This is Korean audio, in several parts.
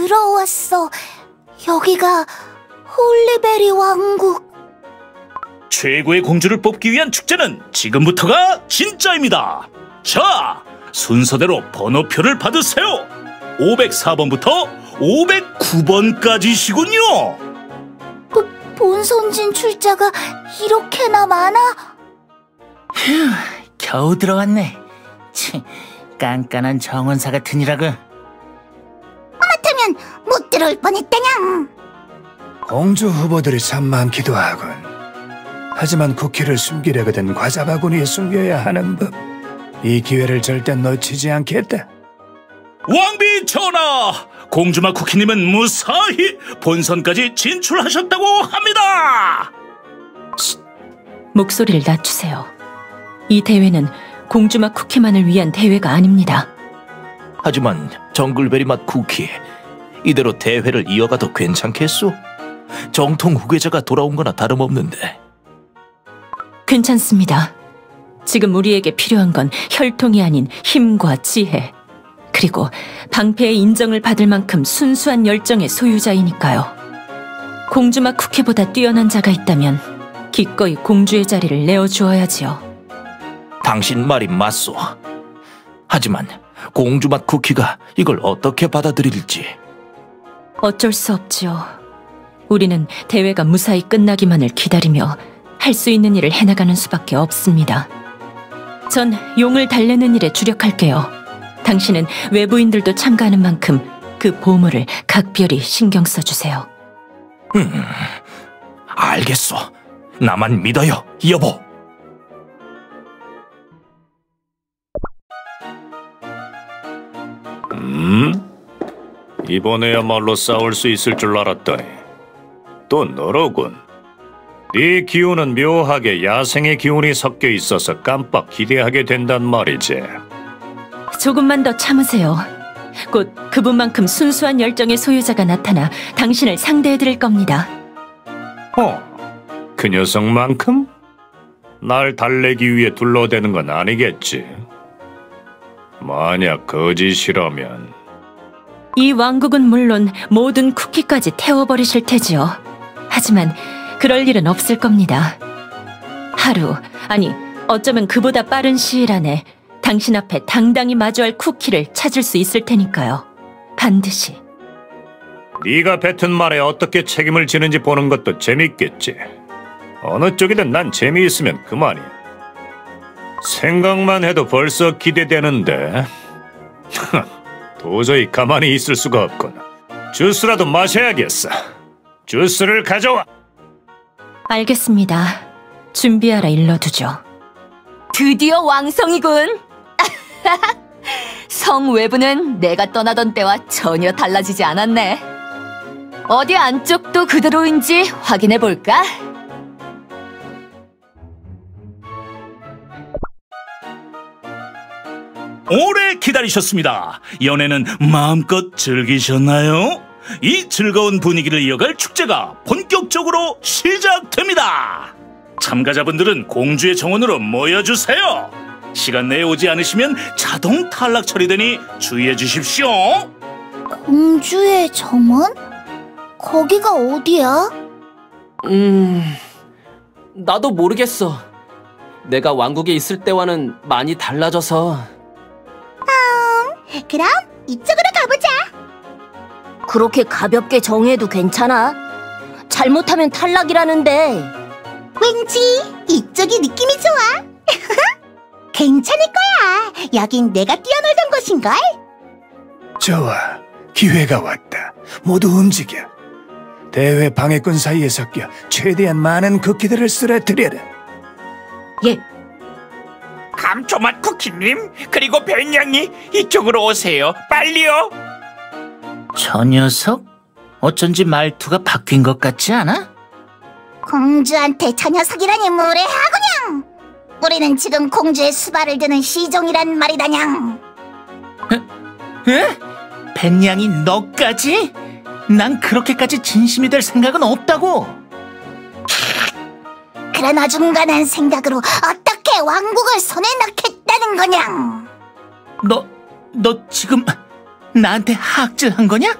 들어왔어. 여기가 홀리베리 왕국. 최고의 공주를 뽑기 위한 축제는 지금부터가 진짜입니다. 자, 순서대로 번호표를 받으세요. 504번부터 509번까지시군요. 본선 진출자가 이렇게나 많아? 휴, 겨우 들어왔네. 치, 깐깐한 정원사 같으니라고. 하마터면 못 들어올 뻔했다냥. 공주 후보들이 참 많기도 하군. 하지만 쿠키를 숨기려거든 과자 바구니에 숨겨야 하는 법. 이 기회를 절대 놓치지 않겠다. 왕비 전하, 공주마 쿠키님은 무사히 본선까지 진출하셨다고 합니다. 목소리를 낮추세요. 이 대회는 공주마 쿠키만을 위한 대회가 아닙니다. 하지만 정글베리 맛 쿠키, 이대로 대회를 이어가도 괜찮겠소? 정통 후계자가 돌아온 거나 다름없는데. 괜찮습니다. 지금 우리에게 필요한 건 혈통이 아닌 힘과 지혜, 그리고 방패의 인정을 받을 만큼 순수한 열정의 소유자이니까요. 공주마 쿠키보다 뛰어난 자가 있다면 기꺼이 공주의 자리를 내어주어야지요. 당신 말이 맞소. 하지만 공주맛 쿠키가 이걸 어떻게 받아들일지. 어쩔 수 없지요. 우리는 대회가 무사히 끝나기만을 기다리며 할 수 있는 일을 해나가는 수밖에 없습니다. 전 용을 달래는 일에 주력할게요. 당신은 외부인들도 참가하는 만큼 그 보물을 각별히 신경 써주세요. 알겠소. 나만 믿어요, 여보. 이번에야말로 싸울 수 있을 줄 알았더니 또 너로군. 네 기운은 묘하게 야생의 기운이 섞여 있어서 깜빡 기대하게 된단 말이지. 조금만 더 참으세요. 곧 그분만큼 순수한 열정의 소유자가 나타나 당신을 상대해드릴 겁니다. 그 녀석만큼? 날 달래기 위해 둘러대는 건 아니겠지. 만약 거짓이라면 이 왕국은 물론 모든 쿠키까지 태워버리실 테지요. 하지만 그럴 일은 없을 겁니다. 하루, 아니 어쩌면 그보다 빠른 시일 안에 당신 앞에 당당히 마주할 쿠키를 찾을 수 있을 테니까요. 반드시. 네가 뱉은 말에 어떻게 책임을 지는지 보는 것도 재밌겠지. 어느 쪽이든 난 재미있으면 그만이야. 생각만 해도 벌써 기대되는데. 도저히 가만히 있을 수가 없군. 주스라도 마셔야겠어. 주스를 가져와. 알겠습니다. 준비하라 일러두죠. 드디어 왕성이군. 성 외부는 내가 떠나던 때와 전혀 달라지지 않았네. 어디 안쪽도 그대로인지 확인해볼까? 오래 기다리셨습니다. 연애는 마음껏 즐기셨나요? 이 즐거운 분위기를 이어갈 축제가 본격적으로 시작됩니다. 참가자분들은 공주의 정원으로 모여주세요. 시간 내에 오지 않으시면 자동 탈락 처리되니 주의해 주십시오. 공주의 정원? 거기가 어디야? 나도 모르겠어. 내가 왕국에 있을 때와는 많이 달라져서. 그럼 이쪽으로 가보자. 그렇게 가볍게 정해도 괜찮아? 잘못하면 탈락이라는데. 왠지 이쪽이 느낌이 좋아. 괜찮을 거야. 여긴 내가 뛰어놀던 곳인걸. 좋아, 기회가 왔다. 모두 움직여. 대회 방해꾼 사이에 섞여 최대한 많은 쿠키들을 쓰러뜨려라. 예. 감초맛 쿠키님, 그리고 벤양이 이쪽으로 오세요. 빨리요. 저 녀석? 어쩐지 말투가 바뀐 것 같지 않아? 공주한테 저 녀석이라니 무례하구냥. 우리는 지금 공주의 수발을 드는 시종이란 말이다냥. 에? 벤양이 너까지? 난 그렇게까지 진심이 될 생각은 없다고. 그런 어중간한 생각으로 어떻게 왕국을 손에 넣겠다는 거냥. 너 지금 나한테 하악질한 거냐?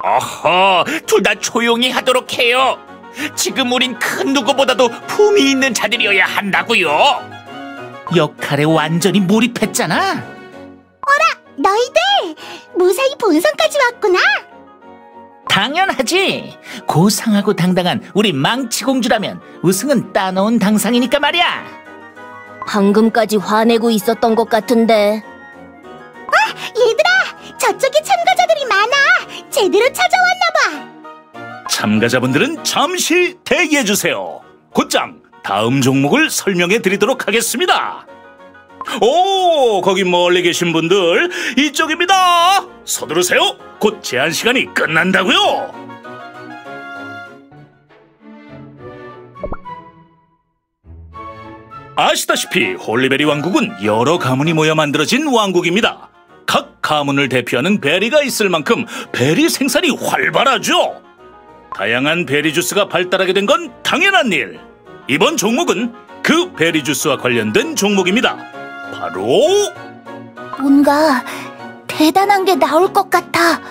어허, 둘 다 조용히 하도록 해요. 지금 우린 큰 누구보다도 품이 있는 자들이어야 한다고요. 역할에 완전히 몰입했잖아. 너희들 무사히 본선까지 왔구나. 당연하지. 고상하고 당당한 우리 망치공주라면 우승은 따놓은 당상이니까 말이야. 방금까지 화내고 있었던 것 같은데. 얘들아, 저쪽에 참가자들이 많아. 제대로 찾아왔나봐. 참가자분들은 잠시 대기해주세요. 곧장 다음 종목을 설명해 드리도록 하겠습니다. 오, 거기 멀리 계신 분들 이쪽입니다. 서두르세요. 곧 제한 시간이 끝난다고요. 아시다시피 홀리베리 왕국은 여러 가문이 모여 만들어진 왕국입니다. 각 가문을 대표하는 베리가 있을 만큼 베리 생산이 활발하죠. 다양한 베리 주스가 발달하게 된 건 당연한 일. 이번 종목은 그 베리 주스와 관련된 종목입니다. 바로 뭔가 대단한 게 나올 것 같아.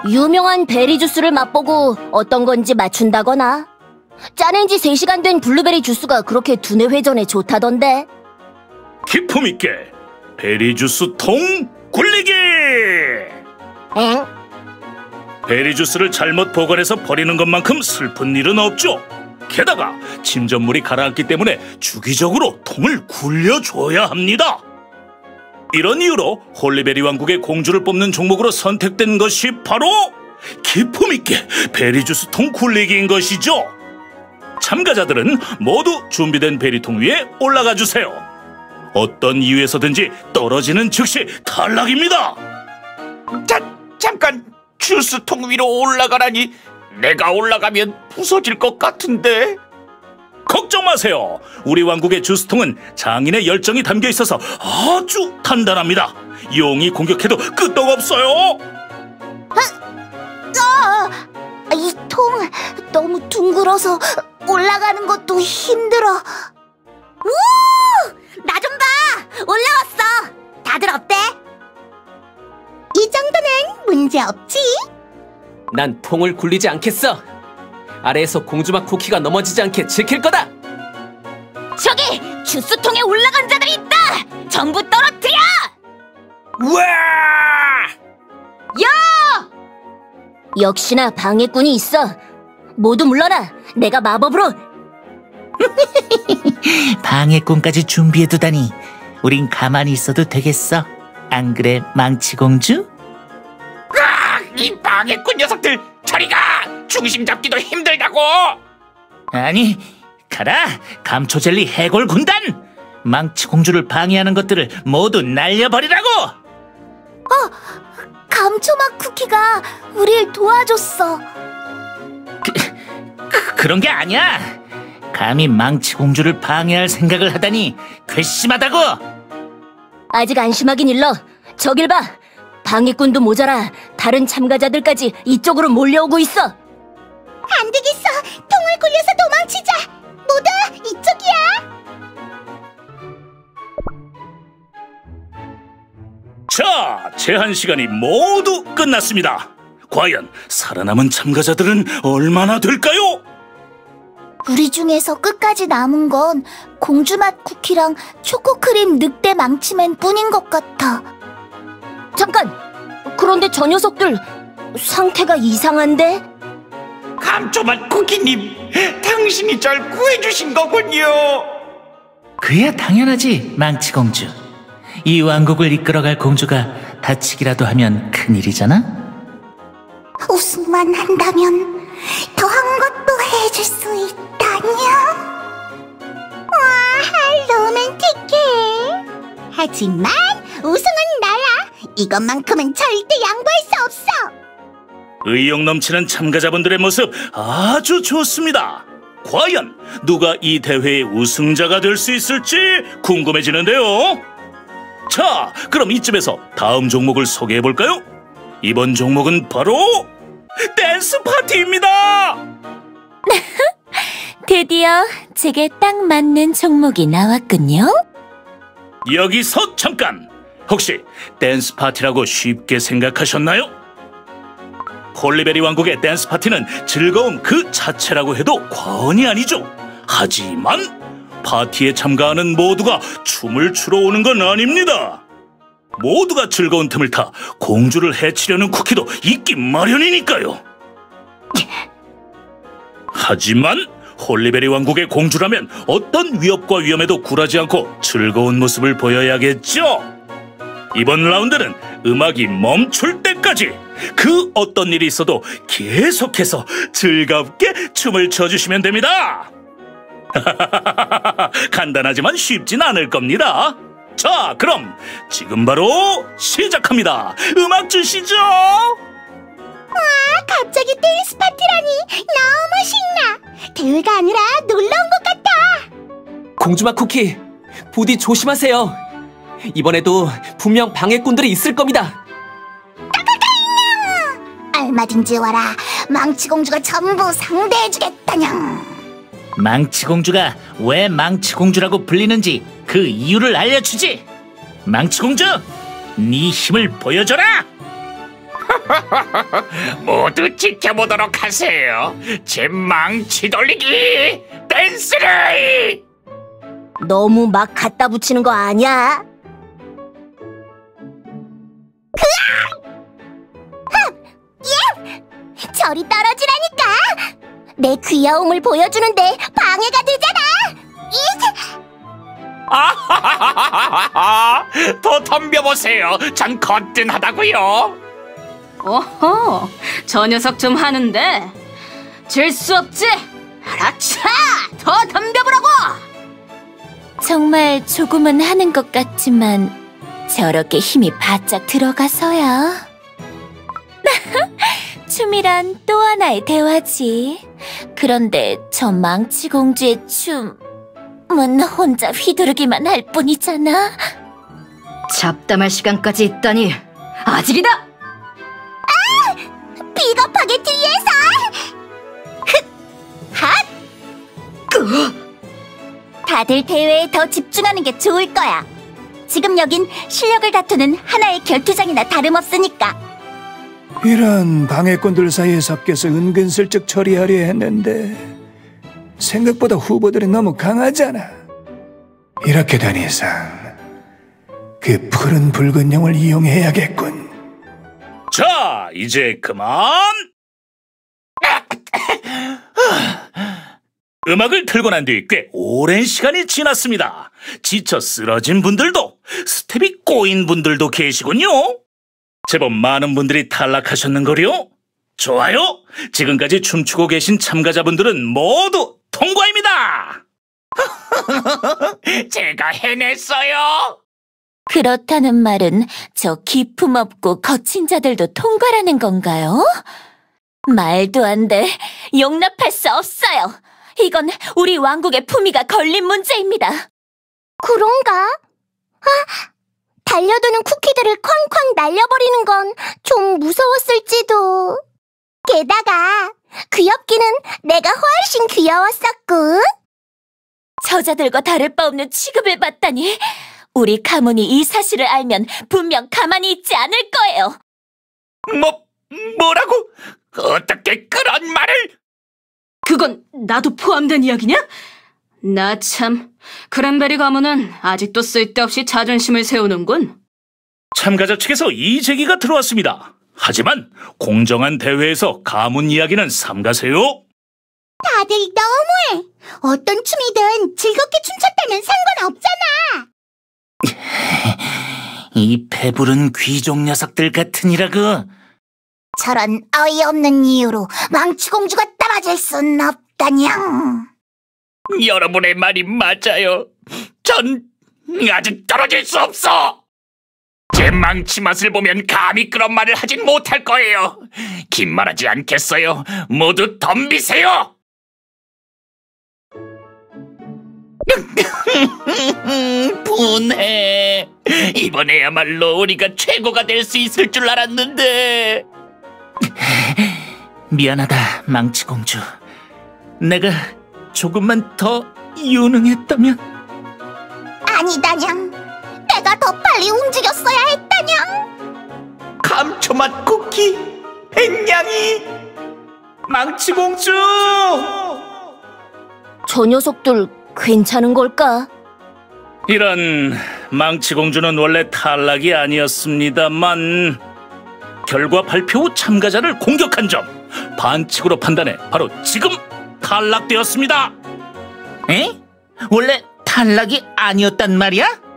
유명한 베리 주스를 맛보고 어떤 건지 맞춘다거나. 짜낸 지 3시간 된 블루베리 주스가 그렇게 두뇌 회전에 좋다던데. 기품 있게 베리 주스 통 굴리기! 엥? 베리 주스를 잘못 보관해서 버리는 것만큼 슬픈 일은 없죠. 게다가 침전물이 가라앉기 때문에 주기적으로 통을 굴려줘야 합니다. 이런 이유로 홀리베리 왕국의 공주를 뽑는 종목으로 선택된 것이 바로 기품 있게 베리 주스 통 굴리기인 것이죠. 참가자들은 모두 준비된 베리통 위에 올라가 주세요. 어떤 이유에서든지 떨어지는 즉시 탈락입니다. 잠깐, 주스통 위로 올라가라니. 내가 올라가면 부서질 것 같은데. 걱정 마세요. 우리 왕국의 주스통은 장인의 열정이 담겨 있어서 아주 단단합니다. 용이 공격해도 끄떡없어요. 이 통 너무 둥글어서 올라가는 것도 힘들어. 우! 나 좀 봐! 올라왔어! 다들 어때? 이 정도는 문제 없지? 난 통을 굴리지 않겠어. 아래에서 공주맛 쿠키가 넘어지지 않게 지킬 거다. 저기 주스통에 올라간 자들이 있다. 전부 떨어뜨려. 우와! 야! 역시나 방해꾼이 있어. 모두 물러나. 내가 마법으로. 방해꾼까지 준비해두다니 우린 가만히 있어도 되겠어. 안 그래, 망치공주? 이 방해꾼 녀석들, 저리 가! 중심 잡기도 힘들다고! 아니, 가라, 감초젤리 해골 군단! 망치공주를 방해하는 것들을 모두 날려버리라고! 감초맛 쿠키가 우릴 도와줬어. 그런 게 아니야. 감히 망치공주를 방해할 생각을 하다니 괘씸하다고. 아직 안심하긴 일러. 저길 봐. 방해꾼도 모자라 다른 참가자들까지 이쪽으로 몰려오고 있어. 안 되겠어. 통을 굴려서 도망치자. 모두 이쪽이야. 자, 제한 시간이 모두 끝났습니다. 과연 살아남은 참가자들은 얼마나 될까요? 우리 중에서 끝까지 남은 건 공주맛 쿠키랑 초코크림 늑대 망치맨 뿐인 것 같아. 잠깐! 그런데 저 녀석들 상태가 이상한데? 감초맛 쿠키님, 당신이 절 구해주신 거군요. 그야 당연하지, 망치공주. 이 왕국을 이끌어갈 공주가 다치기라도 하면 큰일이잖아? 우승만 한다면 더한 것도 해줄 수 있다냐? 와, 로맨틱해. 하지만 우승은 나야. 이것만큼은 절대 양보할 수 없어. 의욕 넘치는 참가자분들의 모습 아주 좋습니다. 과연 누가 이 대회의 우승자가 될 수 있을지 궁금해지는데요. 자, 그럼 이쯤에서 다음 종목을 소개해볼까요? 이번 종목은 바로 댄스 파티입니다. 드디어 제게 딱 맞는 종목이 나왔군요. 여기서 잠깐! 혹시 댄스 파티라고 쉽게 생각하셨나요? 홀리베리 왕국의 댄스 파티는 즐거움 그 자체라고 해도 과언이 아니죠. 하지만 파티에 참가하는 모두가 춤을 추러 오는 건 아닙니다. 모두가 즐거운 틈을 타 공주를 해치려는 쿠키도 있기 마련이니까요. 하지만 홀리베리 왕국의 공주라면 어떤 위협과 위험에도 굴하지 않고 즐거운 모습을 보여야겠죠. 이번 라운드는 음악이 멈출 때까지 그 어떤 일이 있어도 계속해서 즐겁게 춤을 춰주시면 됩니다. 간단하지만 쉽진 않을 겁니다. 자, 그럼 지금 바로 시작합니다. 음악 주시죠. 와, 갑자기 댄스 파티라니 너무 신나. 대회가 아니라 놀러 온 것 같아. 공주맛 쿠키, 부디 조심하세요. 이번에도 분명 방해꾼들이 있을 겁니다. 얼마든지 와라. 망치공주가 전부 상대해주겠다냥. 망치공주가 왜 망치공주라고 불리는지 그 이유를 알려주지. 망치공주, 네 힘을 보여줘라. 모두 지켜보도록 하세요. 제 망치 돌리기 댄스를. 너무 막 갖다 붙이는 거 아니야? 저리 떨어지라니까. 내 귀여움을 보여주는데 방해가 되잖아. 아하하하하하! 더 덤벼보세요. 전 거뜬하다고요. 오호, 저 녀석 좀 하는데 질 수 없지. 알았차, 더 덤벼보라고. 정말 조금은 하는 것 같지만 저렇게 힘이 바짝 들어가서야. 춤이란 또 하나의 대화지. 그런데 저 망치공주의 춤은 혼자 휘두르기만 할 뿐이잖아. 잡담할 시간까지 있다니 아직이다. 비겁하게 뒤에서. 핫! 다들 대회에 더 집중하는 게 좋을 거야. 지금 여긴 실력을 다투는 하나의 결투장이나 다름없으니까. 이런 방해꾼들 사이에 섞여서 은근슬쩍 처리하려 했는데 생각보다 후보들이 너무 강하잖아. 이렇게 된 이상 그 푸른 붉은 용을 이용해야겠군. 자, 이제 그만. 음악을 틀고 난 뒤 꽤 오랜 시간이 지났습니다. 지쳐 쓰러진 분들도, 스텝이 꼬인 분들도 계시군요. 제법 많은 분들이 탈락하셨는걸요? 좋아요. 지금까지 춤추고 계신 참가자분들은 모두 통과입니다. 제가 해냈어요. 그렇다는 말은 저 기품 없고 거친 자들도 통과라는 건가요? 말도 안 돼. 용납할 수 없어요. 이건 우리 왕국의 품위가 걸린 문제입니다. 그런가? 달려드는 쿠키들을 쾅쾅 날려버리는 건 좀 무서웠을지도. 게다가 귀엽기는 내가 훨씬 귀여웠었군. 저자들과 다를 바 없는 취급을 받다니. 우리 가문이 이 사실을 알면 분명 가만히 있지 않을 거예요. 뭐라고? 어떻게 그런 말을? 그건 나도 포함된 이야기냐? 나 참, 크랜베리 가문은 아직도 쓸데없이 자존심을 세우는군. 참가자 측에서 이 제기가 들어왔습니다. 하지만 공정한 대회에서 가문 이야기는 삼가세요. 다들 너무해. 어떤 춤이든 즐겁게 춤췄다면 상관없잖아. 이 배부른 귀족 녀석들 같으니라고. 저런 어이없는 이유로 망치공주가 떨어질 순 없다냥. 여러분의 말이 맞아요. 전 아직 떨어질 수 없어. 제 망치 맛을 보면 감히 그런 말을 하진 못할 거예요. 긴 말하지 않겠어요. 모두 덤비세요. 분해. 이번에야말로 우리가 최고가 될 수 있을 줄 알았는데. 미안하다, 망치공주. 내가 조금만 더 유능했다면. 아니다냥. 내가 더 빨리 움직였어야 했다냥. 감초맛 쿠키, 백냥이! 망치공주! 저 녀석들 괜찮은 걸까? 이런, 망치공주는 원래 탈락이 아니었습니다만 결과 발표 후 참가자를 공격한 점 반칙으로 판단해 바로 지금 탈락되었습니다. 에? 원래 탈락이 아니었단 말이야?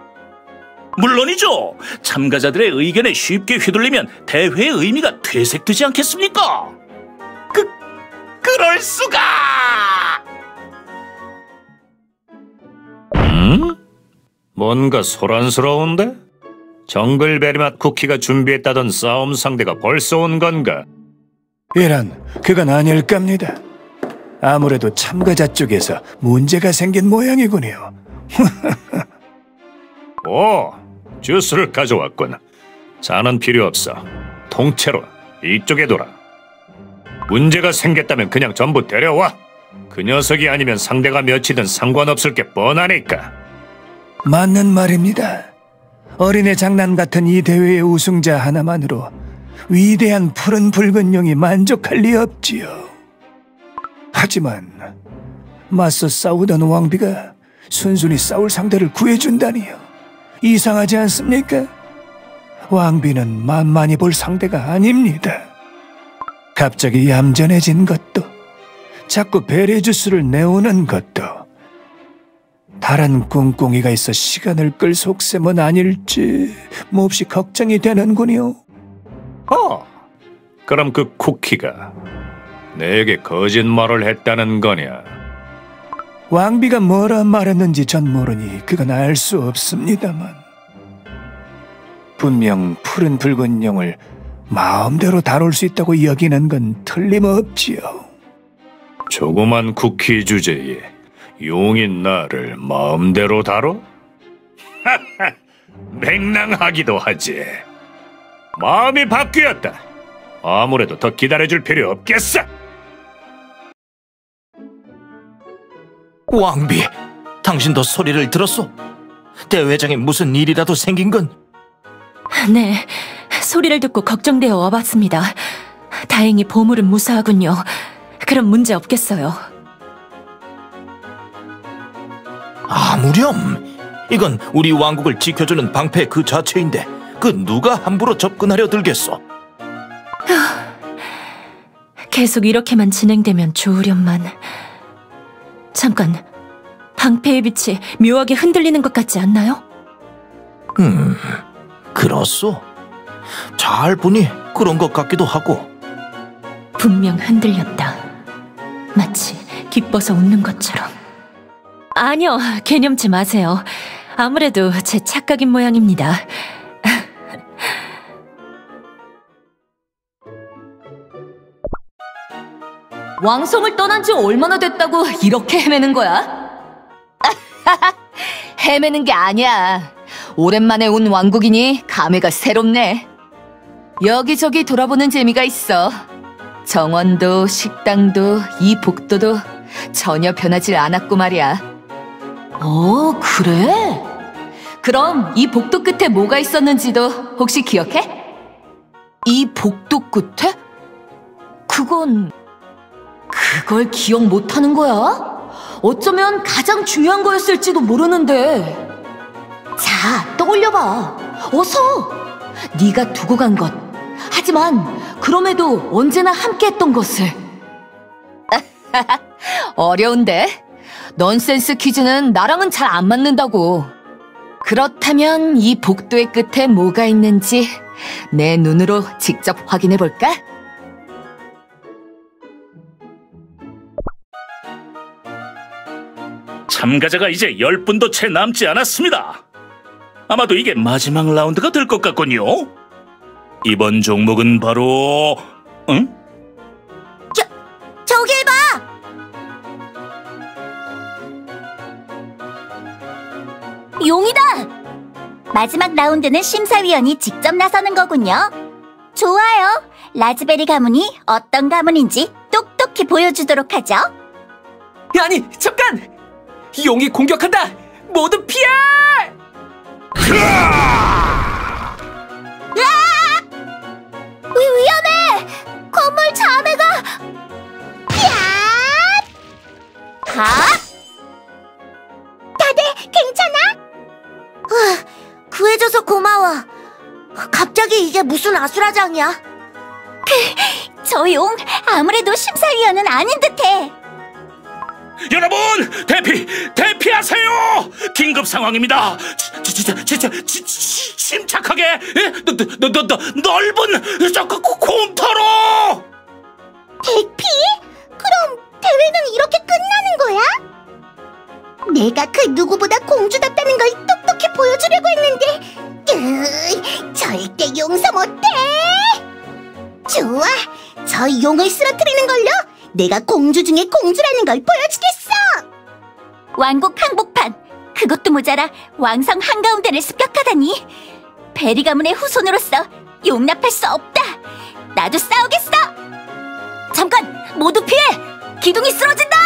물론이죠. 참가자들의 의견에 쉽게 휘둘리면 대회의 의미가 퇴색되지 않겠습니까? 그럴 수가! 뭔가 소란스러운데? 정글베리맛 쿠키가 준비했다던 싸움 상대가 벌써 온 건가? 이런, 그건 아닐 겁니다. 아무래도 참가자 쪽에서 문제가 생긴 모양이군요. 오, 주스를 가져왔군. 잔은 필요 없어. 통째로 이쪽에 둬라. 문제가 생겼다면 그냥 전부 데려와. 그 녀석이 아니면 상대가 몇이든 상관없을 게 뻔하니까. 맞는 말입니다. 어린애 장난 같은 이 대회의 우승자 하나만으로 위대한 푸른 붉은 용이 만족할 리 없지요. 하지만 맞서 싸우던 왕비가 순순히 싸울 상대를 구해준다니요. 이상하지 않습니까? 왕비는 만만히 볼 상대가 아닙니다. 갑자기 얌전해진 것도, 자꾸 베리주스를 내오는 것도 다른 꿍꿍이가 있어 시간을 끌 속셈은 아닐지 몹시 걱정이 되는군요. 그럼 그 쿠키가 내게 거짓말을 했다는 거냐? 왕비가 뭐라 말했는지 전 모르니 그건 알 수 없습니다만 분명 푸른 붉은 용을 마음대로 다룰 수 있다고 여기는 건 틀림없지요. 조그만 쿠키 주제에 용인 나를 마음대로 다뤄? 하하, 맹랑하기도 하지. 마음이 바뀌었다. 아무래도 더 기다려줄 필요 없겠어. 왕비, 당신도 소리를 들었소? 대회장에 무슨 일이라도 생긴 건? 네, 소리를 듣고 걱정되어 와봤습니다. 다행히 보물은 무사하군요. 그럼 문제 없겠어요. 아무렴, 이건 우리 왕국을 지켜주는 방패 그 자체인데 그 누가 함부로 접근하려 들겠소? 계속 이렇게만 진행되면 좋으련만. 잠깐, 방패의 빛이 묘하게 흔들리는 것 같지 않나요? 그렇소. 잘 보니 그런 것 같기도 하고. 분명 흔들렸다. 마치 기뻐서 웃는 것처럼. 아니요, 개념치 마세요. 아무래도 제 착각인 모양입니다. 왕성을 떠난 지 얼마나 됐다고 이렇게 헤매는 거야? 헤매는 게 아니야. 오랜만에 온 왕국이니 감회가 새롭네. 여기저기 돌아보는 재미가 있어. 정원도 식당도 이 복도도 전혀 변하지 않았고 말이야. 그래? 그럼 이 복도 끝에 뭐가 있었는지도 혹시 기억해? 이 복도 끝에? 그걸 기억 못하는 거야? 어쩌면 가장 중요한 거였을지도 모르는데. 자, 떠올려봐. 어서! 네가 두고 간 것. 하지만 그럼에도 언제나 함께했던 것을. 어려운데? 넌센스 퀴즈는 나랑은 잘 안 맞는다고. 그렇다면 이 복도의 끝에 뭐가 있는지 내 눈으로 직접 확인해볼까? 참가자가 이제 10분도 채 남지 않았습니다. 아마도 이게 마지막 라운드가 될 것 같군요. 이번 종목은 바로... 저길 봐! 용이다! 마지막 라운드는 심사위원이 직접 나서는 거군요. 좋아요. 라즈베리 가문이 어떤 가문인지 똑똑히 보여주도록 하죠. 아니, 잠깐! 용이 공격한다! 모두 피해! 위험해! 구해줘서 고마워. 갑자기 이게 무슨 아수라장이야? 저 용 아무래도 심사위원은 아닌 듯해. 여러분, 대피하세요! 긴급 상황입니다. 침착하게, 넓은 저 곰터로. 대피? 그럼 대회는 이렇게 끝나는 거야? 내가 그 누구보다 공주답다는 걸 똑똑히 보여주려고 했는데 절대 용서 못해! 좋아, 저 용을 쓰러뜨리는 걸로 내가 공주 중에 공주라는 걸 보여주겠어! 왕국 항복판, 그것도 모자라 왕성 한가운데를 습격하다니. 베리 가문의 후손으로서 용납할 수 없다. 나도 싸우겠어. 잠깐, 모두 피해! 기둥이 쓰러진다!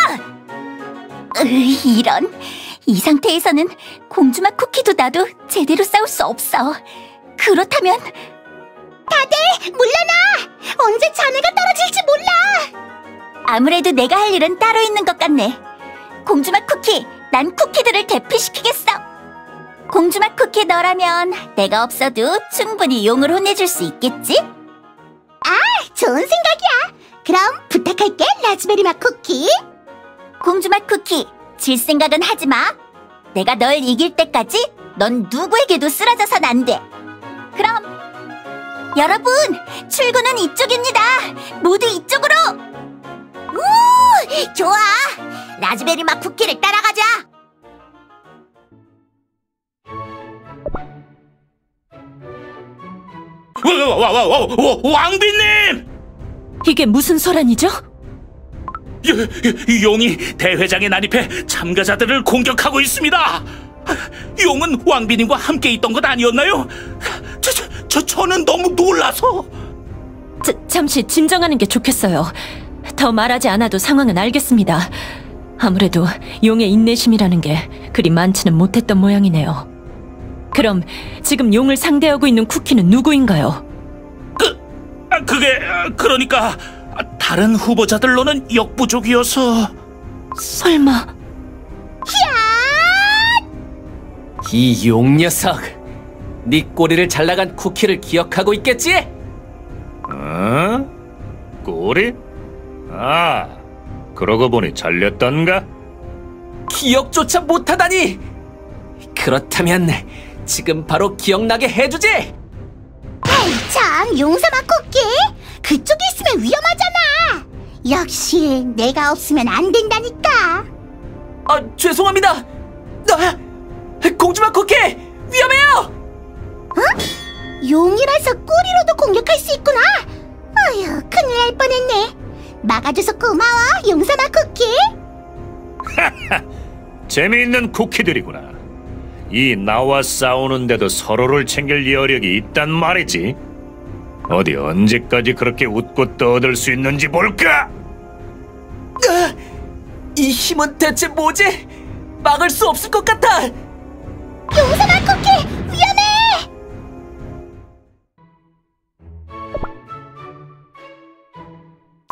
이런, 이 상태에서는 공주맛 쿠키도 나도 제대로 싸울 수 없어. 그렇다면 다들 물러나! 언제 자네가 떨어질지 몰라! 아무래도 내가 할 일은 따로 있는 것 같네. 공주맛 쿠키, 난 쿠키들을 대피시키겠어. 공주맛 쿠키 너라면 내가 없어도 충분히 용을 혼내줄 수 있겠지? 좋은 생각이야. 그럼 부탁할게, 라즈베리 맛 쿠키. 공주맛 쿠키, 질 생각은 하지 마. 내가 널 이길 때까지 넌 누구에게도 쓰러져선 안 돼. 그럼 여러분, 출구는 이쪽입니다. 모두 이쪽으로. 오, 좋아. 라즈베리 맛 쿠키를 따라가자. 왕비님! 이게 무슨 소란이죠? 용이 대회장에 난입해 참가자들을 공격하고 있습니다. 용은 왕비님과 함께 있던 것 아니었나요? 저는 너무 놀라서. 잠시 진정하는 게 좋겠어요. 더 말하지 않아도 상황은 알겠습니다. 아무래도 용의 인내심이라는 게 그리 많지는 못했던 모양이네요. 그럼 지금 용을 상대하고 있는 쿠키는 누구인가요? 그러니까 다른 후보자들로는 역부족이어서. 설마... 이 용 녀석! 네 꼬리를 잘라간 쿠키를 기억하고 있겠지? 어? 꼬리? 아, 그러고 보니 잘렸던가? 기억조차 못하다니! 그렇다면 지금 바로 기억나게 해주지! 참, 용사 맛 쿠키. 그쪽에 있으면 위험하잖아. 역시 내가 없으면 안 된다니까. 죄송합니다! 공주맛 쿠키! 위험해요! 용이라서 꼬리로도 공격할 수 있구나. 아휴, 큰일 날 뻔했네. 막아줘서 고마워, 용사 맛 쿠키. 재미있는 쿠키들이구나. 이 나와 싸우는데도 서로를 챙길 여력이 있단 말이지. 어디 언제까지 그렇게 웃고 떠들 수 있는지 볼까? 이 힘은 대체 뭐지? 막을 수 없을 것 같아! 용사 맛 쿠키, 위험해!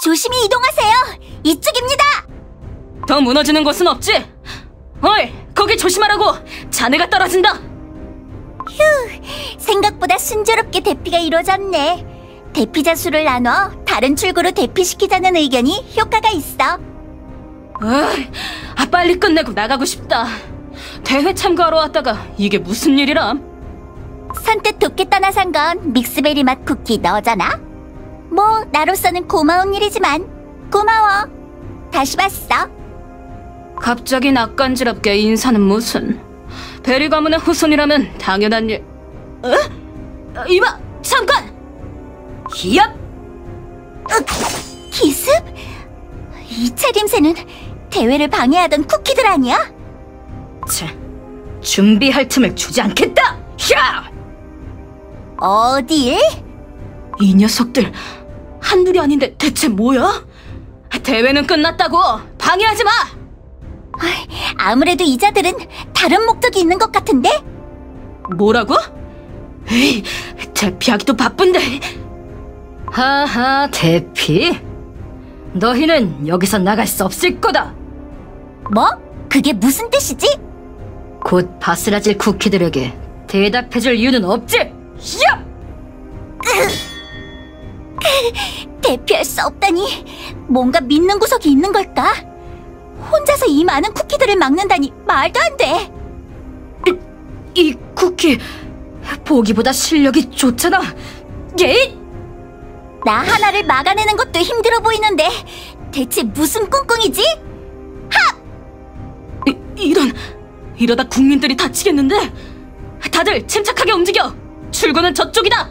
조심히 이동하세요. 이쪽입니다. 더 무너지는 곳은 없지? 어이, 거기 조심하라고! 자네가 떨어진다! 생각보다 순조롭게 대피가 이루어졌네. 대피자 수를 나눠 다른 출구로 대피시키자는 의견이 효과가 있어. 빨리 끝내고 나가고 싶다. 대회 참가하러 왔다가 이게 무슨 일이람? 선뜻 돕겠다 나선 건 믹스베리 맛 쿠키 너잖아? 뭐 나로서는 고마운 일이지만 고마워. 다시 봤어. 갑자기 낯간지럽게 인사는 무슨. 베리 가문의 후손이라면 당연한 일. 이봐! 잠깐! 히압! 기습? 이 차림새는 대회를 방해하던 쿠키들 아니야? 준비할 틈을 주지 않겠다! 야! 어딜? 이 녀석들 한둘이 아닌데 대체 뭐야? 대회는 끝났다고! 방해하지 마! 아무래도 이자들은 다른 목적이 있는 것 같은데? 뭐라고? 에이, 대피하기도 바쁜데. 하하, 대피? 너희는 여기서 나갈 수 없을 거다. 뭐? 그게 무슨 뜻이지? 곧 바스라질 쿠키들에게 대답해줄 이유는 없지? 야! 대피할 수 없다니 뭔가 믿는 구석이 있는 걸까? 혼자서 이 많은 쿠키들을 막는다니 말도 안 돼. 이 쿠키 보기보다 실력이 좋잖아. 예? 나 하나를 막아내는 것도 힘들어 보이는데 대체 무슨 꿍꿍이지? 이러다 국민들이 다치겠는데? 다들 침착하게 움직여. 출구는 저쪽이다.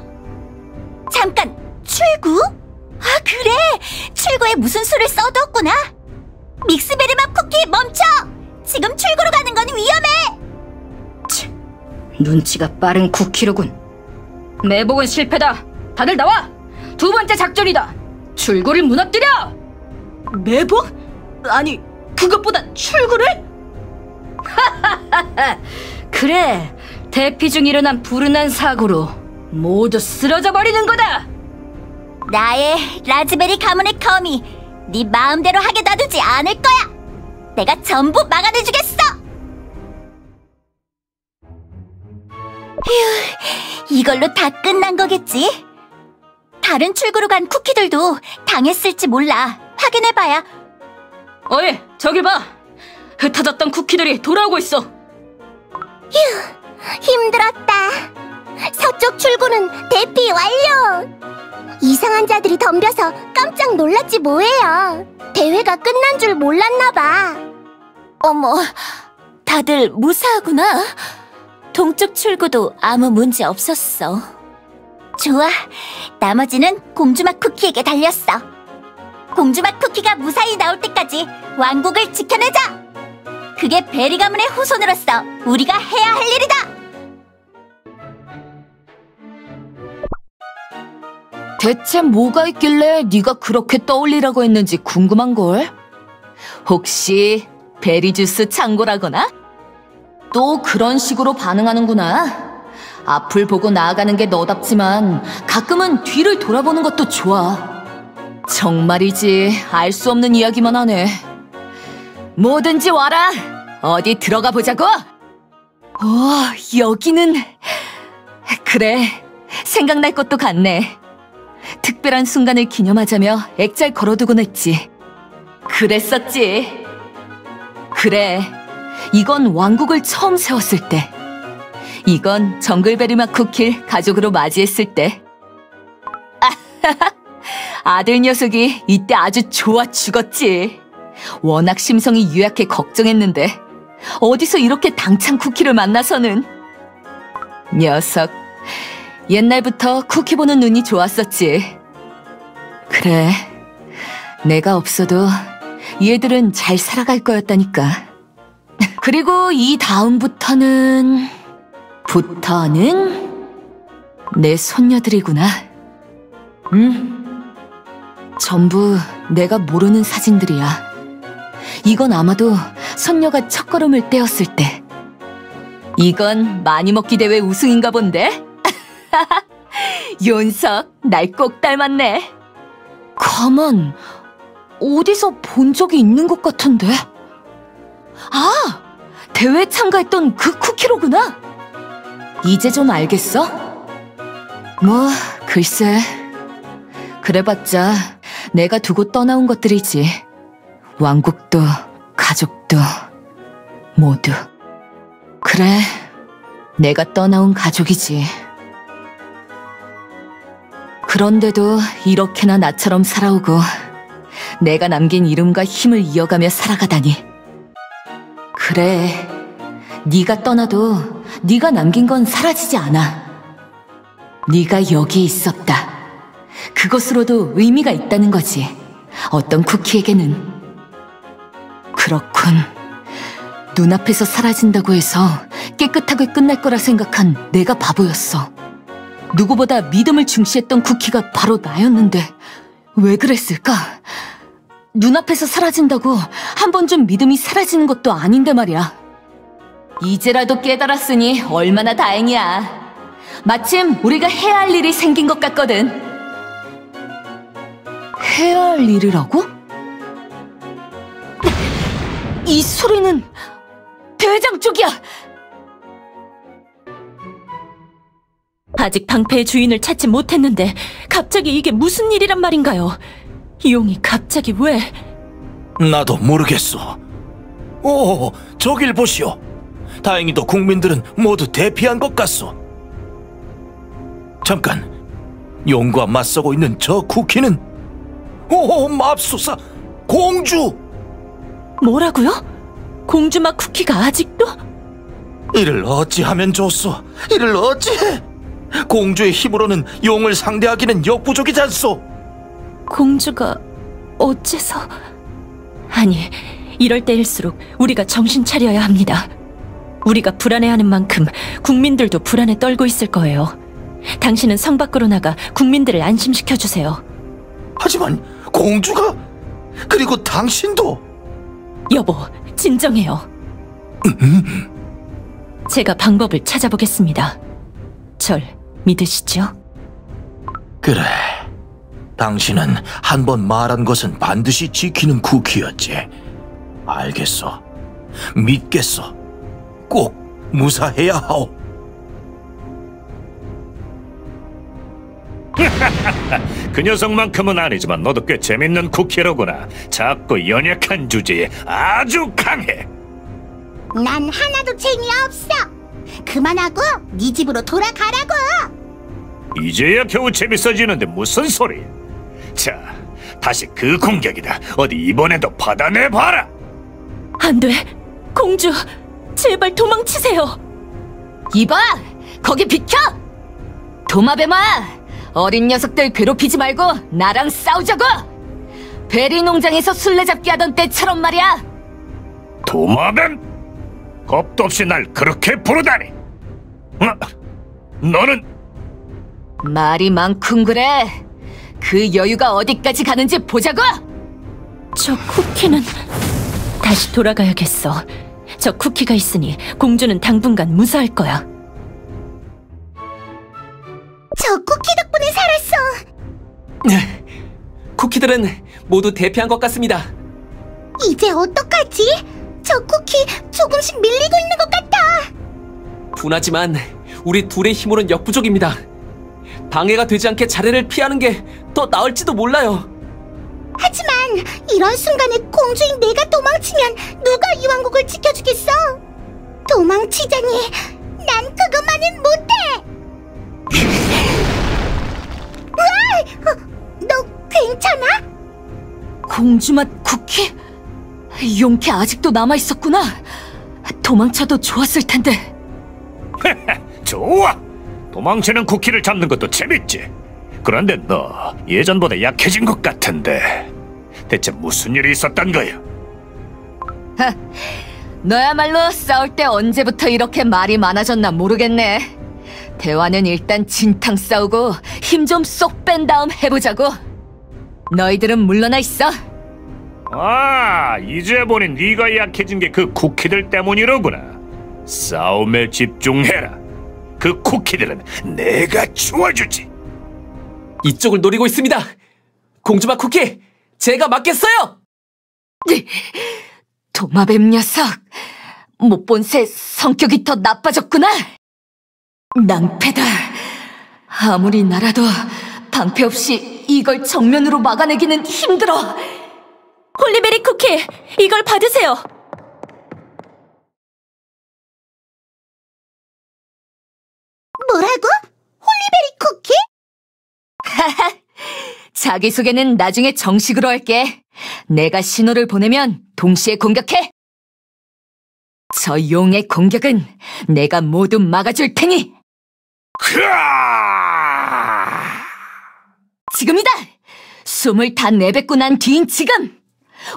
잠깐, 출구? 아, 그래! 출구에 무슨 수를 써뒀구나. 믹스베리맛 쿠키 멈춰! 지금 출구로 가는 건 위험해! 눈치가 빠른 쿠키로군. 매복은 실패다. 다들 나와! 두 번째 작전이다. 출구를 무너뜨려! 매복? 아니, 그것보다 출구를? 하하하하. 그래, 대피 중 일어난 불운한 사고로 모두 쓰러져 버리는 거다. 나의 라즈베리 가문의 거미 네 마음대로 하게 놔두지 않을 거야. 내가 전부 막아내주겠어. 휴, 이걸로 다 끝난 거겠지? 다른 출구로 간 쿠키들도 당했을지 몰라. 확인해봐야. 어이, 저기 봐. 흩어졌던 쿠키들이 돌아오고 있어. 휴, 힘들었다. 서쪽 출구는 대피 완료. 이상한 자들이 덤벼서 깜짝 놀랐지 뭐예요. 대회가 끝난 줄 몰랐나봐. 어머, 다들 무사하구나. 동쪽 출구도 아무 문제 없었어. 좋아, 나머지는 공주맛 쿠키에게 달렸어. 공주맛 쿠키가 무사히 나올 때까지 왕국을 지켜내자. 그게 베리 가문의 후손으로서 우리가 해야 할 일이다. 대체 뭐가 있길래 네가 그렇게 떠올리라고 했는지 궁금한걸? 혹시 베리주스 창고라거나? 또 그런 식으로 반응하는구나. 앞을 보고 나아가는 게 너답지만 가끔은 뒤를 돌아보는 것도 좋아. 정말이지 알 수 없는 이야기만 하네. 뭐든지 와라. 어디 들어가 보자고. 여기는... 그래, 생각날 것도 같네. 특별한 순간을 기념하자며 액자를 걸어두곤 했지. 그랬었지. 그래, 이건 왕국을 처음 세웠을 때. 이건 정글베리맛 쿠키를 가족으로 맞이했을 때. 아들 녀석이 이때 아주 좋아 죽었지. 워낙 심성이 유약해 걱정했는데 어디서 이렇게 당찬 쿠키를 만나서는. 녀석, 옛날부터 쿠키 보는 눈이 좋았었지. 그래, 내가 없어도 얘들은 잘 살아갈 거였다니까. 그리고 이 다음부터는... 내 손녀들이구나. 전부 내가 모르는 사진들이야. 이건 아마도 손녀가 첫걸음을 떼었을 때. 이건 많이 먹기 대회 우승인가 본데? 윤석, 날 꼭 닮았네. 가만, 어디서 본 적이 있는 것 같은데? 아! 대회 참가했던 그 쿠키로구나? 이제 좀 알겠어? 뭐, 글쎄. 그래봤자 내가 두고 떠나온 것들이지. 왕국도 가족도 모두. 그래, 내가 떠나온 가족이지. 그런데도 이렇게나 나처럼 살아오고 내가 남긴 이름과 힘을 이어가며 살아가다니. 그래, 네가 떠나도 네가 남긴 건 사라지지 않아. 네가 여기 있었다. 그것으로도 의미가 있다는 거지. 어떤 쿠키에게는. 그렇군. 눈앞에서 사라진다고 해서 깨끗하게 끝날 거라 생각한 내가 바보였어. 누구보다 믿음을 중시했던 쿠키가 바로 나였는데 왜 그랬을까? 눈앞에서 사라진다고 한 번 좀 믿음이 사라지는 것도 아닌데 말이야. 이제라도 깨달았으니 얼마나 다행이야. 마침 우리가 해야 할 일이 생긴 것 같거든. 해야 할 일이라고? 이 소리는 대장 쪽이야! 아직 방패의 주인을 찾지 못했는데 갑자기 이게 무슨 일이란 말인가요? 용이 갑자기 왜? 나도 모르겠소. 오, 저길 보시오. 다행히도 국민들은 모두 대피한 것 같소. 잠깐, 용과 맞서고 있는 저 쿠키는? 오, 맙소사, 공주! 뭐라고요? 공주마 쿠키가 아직도? 이를 어찌하면 좋소? 이를 어찌해? 공주의 힘으로는 용을 상대하기는 역부족이잖소. 공주가 어째서? 아니, 이럴 때일수록 우리가 정신 차려야 합니다. 우리가 불안해하는 만큼 국민들도 불안에 떨고 있을 거예요. 당신은 성 밖으로 나가 국민들을 안심시켜주세요. 하지만 공주가? 그리고 당신도? 여보, 진정해요. 제가 방법을 찾아보겠습니다. 절 믿으시죠? 그래, 당신은 한 번 말한 것은 반드시 지키는 쿠키였지. 알겠어, 믿겠어. 꼭 무사해야 하오. 그 녀석만큼은 아니지만 너도 꽤 재밌는 쿠키로구나. 작고 연약한 주제에 아주 강해. 난 하나도 재미없어. 그만하고 네 집으로 돌아가라고. 이제야 겨우 재밌어지는데 무슨 소리. 자, 다시 그 공격이다. 어디 이번에도 받아내봐라. 안 돼, 공주, 제발 도망치세요. 이봐, 거기 비켜! 도마뱀아, 어린 녀석들 괴롭히지 말고 나랑 싸우자고! 베리 농장에서 술래잡기 하던 때처럼 말이야. 도마뱀? 겁도 없이 날 그렇게 부르다니. 너는 말이 많군 그래. 그 여유가 어디까지 가는지 보자고! 저 쿠키는 다시 돌아가야겠어. 저 쿠키가 있으니 공주는 당분간 무사할 거야. 저 쿠키 덕분에 살았어. 쿠키들은 모두 대피한 것 같습니다. 이제 어떡하지? 저 쿠키 조금씩 밀리고 있는 것 같아. 분하지만 우리 둘의 힘으로는 역부족입니다. 방해가 되지 않게 자리를 피하는 게 더 나을지도 몰라요. 하지만 이런 순간에 공주인 내가 도망치면 누가 이 왕국을 지켜주겠어? 도망치자니 난 그것만은 못해. 으아! 너 괜찮아? 공주맛 쿠키? 용케 아직도 남아있었구나. 도망쳐도 좋았을 텐데. 좋아. 도망치는 쿠키를 잡는 것도 재밌지. 그런데 너 예전보다 약해진 것 같은데 대체 무슨 일이 있었단 거야? 너야말로 싸울 때 언제부터 이렇게 말이 많아졌나 모르겠네. 대화는 일단 진탕 싸우고 힘 좀 쏙 뺀 다음 해보자고. 너희들은 물러나 있어. 아, 이제 보니 네가 약해진 게 그 쿠키들 때문이로구나. 싸움에 집중해라. 그 쿠키들은 내가 주워주지. 이쪽을 노리고 있습니다. 공주마 쿠키, 제가 맡겠어요. 도마뱀 녀석, 못 본 새 성격이 더 나빠졌구나. 낭패다. 아무리 날아도 방패 없이 이걸 정면으로 막아내기는 힘들어. 홀리베리 쿠키, 이걸 받으세요. 뭐라고? 홀리베리 쿠키? 자기소개는 나중에 정식으로 할게. 내가 신호를 보내면 동시에 공격해. 저 용의 공격은 내가 모두 막아줄 테니. 지금이다! 숨을 다 내뱉고 난 뒤인 지금!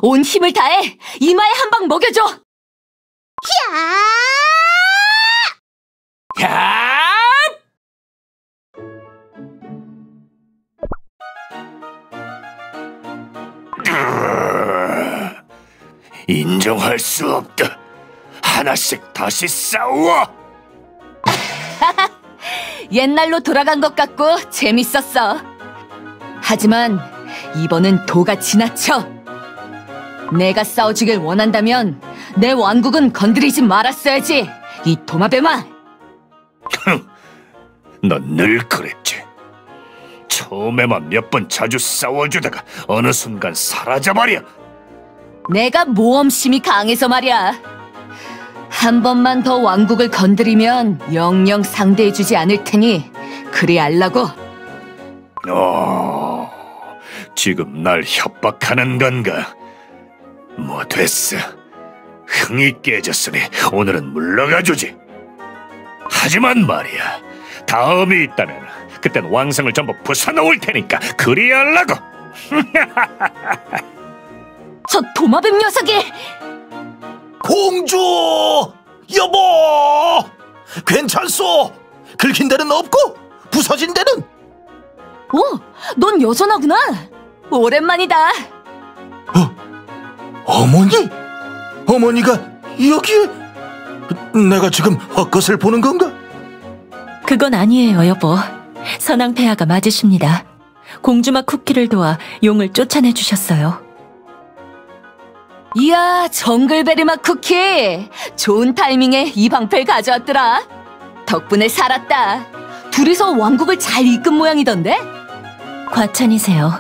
온 힘을 다해 이마에 한 방 먹여줘! 야! 인정할 수 없다. 하나씩 다시 싸워. 옛날로 돌아간 것 같고 재밌었어. 하지만 이번은 도가 지나쳐. 내가 싸워주길 원한다면 내 왕국은 건드리지 말았어야지, 이 도마뱀아. 넌 늘 그랬지. 처음에만 몇 번 자주 싸워주다가 어느 순간 사라져버려. 내가 모험심이 강해서 말이야. 한 번만 더 왕국을 건드리면 영영 상대해주지 않을 테니 그리 알라고. 지금 날 협박하는 건가? 뭐 됐어. 흥이 깨졌으니 오늘은 물러가주지. 하지만 말이야, 다음이 있다면 그땐 왕성을 전부 부숴놓을 테니까 그리 하려고. 저 도마뱀 녀석이! 공주! 여보! 괜찮소? 긁힌 데는 없고 부서진 데는? 오, 넌 여전하구나. 오랜만이다. 어머니? 어머니가 여기에? 내가 지금 헛것을 보는 건가? 그건 아니에요, 여보. 선왕폐하가 맞으십니다. 공주막 쿠키를 도와 용을 쫓아내주셨어요. 이야, 정글베리맛 쿠키. 좋은 타이밍에 이 방패를 가져왔더라. 덕분에 살았다. 둘이서 왕국을 잘 이끈 모양이던데? 과찬이세요.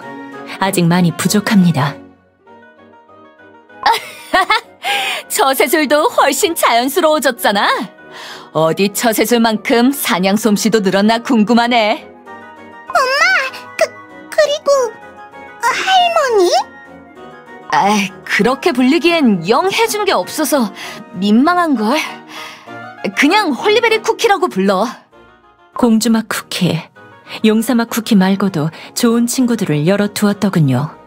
아직 많이 부족합니다. 처세술도 훨씬 자연스러워졌잖아. 어디 처세술만큼 사냥 솜씨도 늘었나 궁금하네. 그리고 할머니? 그렇게 불리기엔 영 해준 게 없어서 민망한걸. 그냥 홀리베리 쿠키라고 불러. 공주막 쿠키, 용사막 쿠키 말고도 좋은 친구들을 열어두었더군요.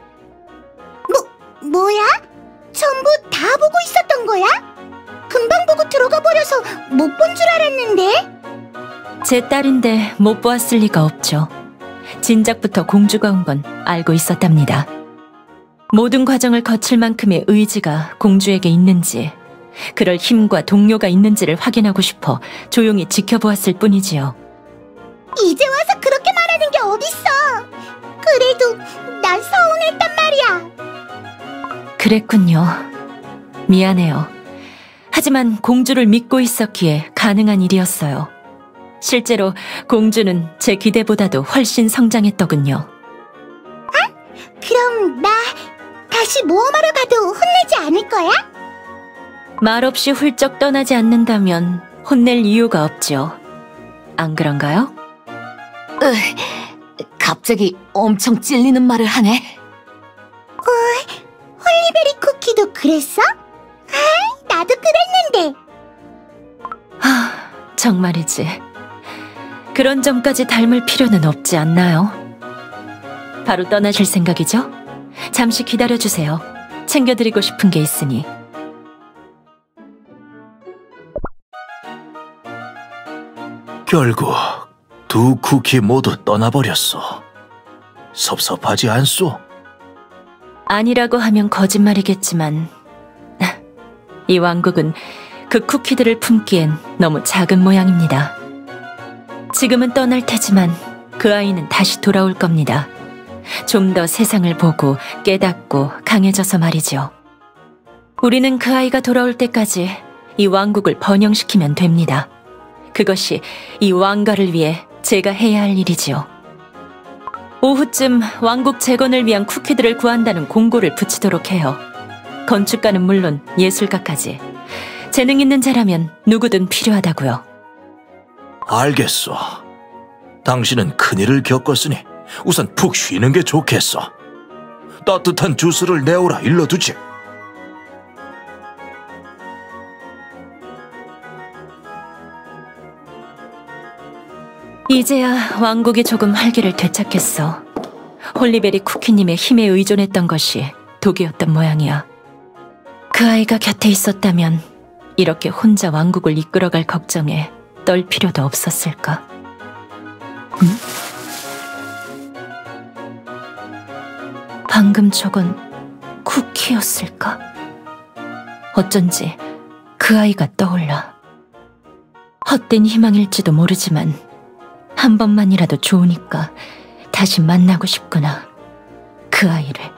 뭐야? 전부 다 보고 있었던 거야? 금방 보고 들어가 버려서 못 본 줄 알았는데? 제 딸인데 못 보았을 리가 없죠. 진작부터 공주가 온 건 알고 있었답니다. 모든 과정을 거칠 만큼의 의지가 공주에게 있는지, 그럴 힘과 동료가 있는지를 확인하고 싶어 조용히 지켜보았을 뿐이지요. 이제 와서 그렇게 말하는 게 어딨어. 그래도 난 서운했단 말이야. 그랬군요. 미안해요. 하지만 공주를 믿고 있었기에 가능한 일이었어요. 실제로 공주는 제 기대보다도 훨씬 성장했더군요. 그럼 나 다시 모험하러 가도 혼내지 않을 거야? 말없이 훌쩍 떠나지 않는다면 혼낼 이유가 없죠. 안 그런가요? 갑자기 엄청 찔리는 말을 하네. 홀리베리 쿠키도 그랬어? 나도 그랬는데. 정말이지. 그런 점까지 닮을 필요는 없지 않나요? 바로 떠나실 생각이죠? 잠시 기다려주세요. 챙겨드리고 싶은 게 있으니. 결국 두 쿠키 모두 떠나버렸어. 섭섭하지 않소? 아니라고 하면 거짓말이겠지만 이 왕국은 그 쿠키들을 품기엔 너무 작은 모양입니다. 지금은 떠날 테지만 그 아이는 다시 돌아올 겁니다. 좀 더 세상을 보고 깨닫고 강해져서 말이죠. 우리는 그 아이가 돌아올 때까지 이 왕국을 번영시키면 됩니다. 그것이 이 왕가를 위해 제가 해야 할 일이지요. 오후쯤 왕국 재건을 위한 쿠키들을 구한다는 공고를 붙이도록 해요. 건축가는 물론 예술가까지. 재능 있는 자라면 누구든 필요하다고요. 알겠소. 당신은 큰일을 겪었으니 우선 푹 쉬는 게 좋겠어. 따뜻한 주스를 내오라 일러두지. 이제야 왕국이 조금 활기를 되찾겠어. 홀리베리 쿠키님의 힘에 의존했던 것이 독이었던 모양이야. 그 아이가 곁에 있었다면 이렇게 혼자 왕국을 이끌어갈 걱정에 떨 필요도 없었을까? 방금 저건 쿠키였을까? 어쩐지 그 아이가 떠올라. 헛된 희망일지도 모르지만 한 번만이라도 좋으니까 다시 만나고 싶구나. 그 아이를.